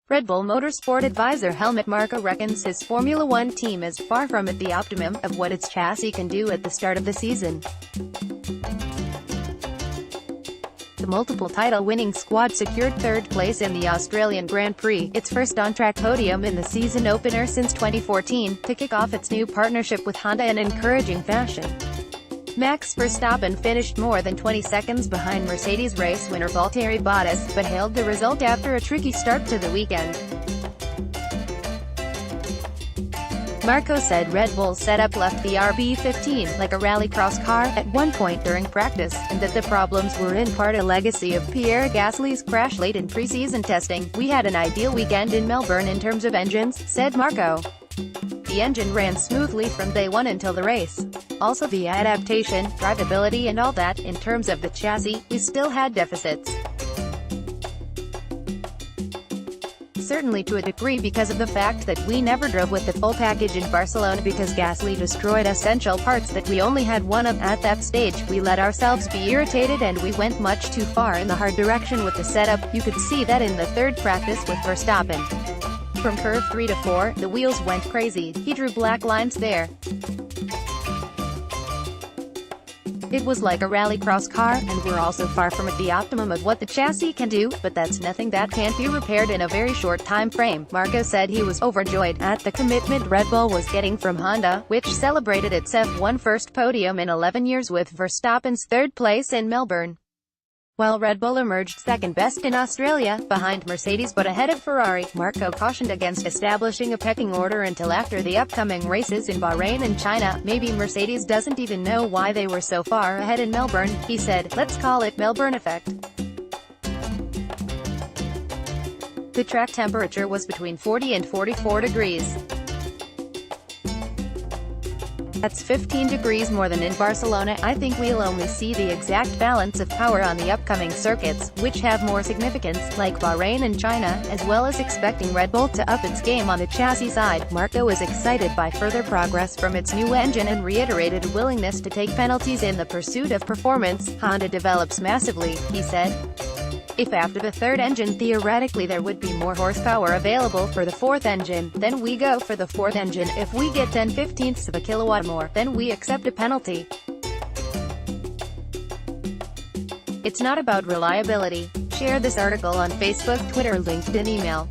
Red Bull Motorsport advisor Helmut Marko reckons his Formula One team is far from at the optimum of what its chassis can do at the start of the season. The multiple title-winning squad secured third place in the Australian Grand Prix, its first on-track podium in the season opener since 2014, to kick off its new partnership with Honda in encouraging fashion. Max Verstappen finished more than 20 seconds behind Mercedes race winner Valtteri Bottas, but hailed the result after a tricky start to the weekend. Marko said Red Bull's setup left the RB15 like a rallycross car at one point during practice, and that the problems were in part a legacy of Pierre Gasly's crash late in pre-season testing. "We had an ideal weekend in Melbourne in terms of engines," said Marko. "The engine ran smoothly from day one until the race. Also the adaptation, drivability and all that. In terms of the chassis, we still had deficits. Certainly to a degree because of the fact that we never drove with the full package in Barcelona because Gasly destroyed essential parts that we only had one of. At that stage, we let ourselves be irritated and we went much too far in the hard direction with the setup. You could see that in the third practice with Verstappen. From curve 3 to 4, the wheels went crazy. He drew black lines there. It was like a rallycross car, and we're also far from at the optimum of what the chassis can do, but that's nothing that can't be repaired in a very short time frame." Marko said he was overjoyed at the commitment Red Bull was getting from Honda, which celebrated its F1 first podium in 11 years with Verstappen's third place in Melbourne. While Red Bull emerged second best in Australia, behind Mercedes but ahead of Ferrari, Marko cautioned against establishing a pecking order until after the upcoming races in Bahrain and China. "Maybe Mercedes doesn't even know why they were so far ahead in Melbourne," he said. "Let's call it Melbourne effect." The track temperature was between 40 and 44 degrees. That's 15 degrees more than in Barcelona. "I think we'll only see the exact balance of power on the upcoming circuits, which have more significance, like Bahrain and China, as well as expecting Red Bull to up its game on the chassis side." Marko is excited by further progress from its new engine and reiterated a willingness to take penalties in the pursuit of performance. "Honda develops massively," he said. "If after the third engine theoretically there would be more horsepower available for the fourth engine, then we go for the fourth engine. If we get 10/15ths of a kilowatt more, then we accept a penalty. It's not about reliability." Share this article on Facebook, Twitter, LinkedIn, email.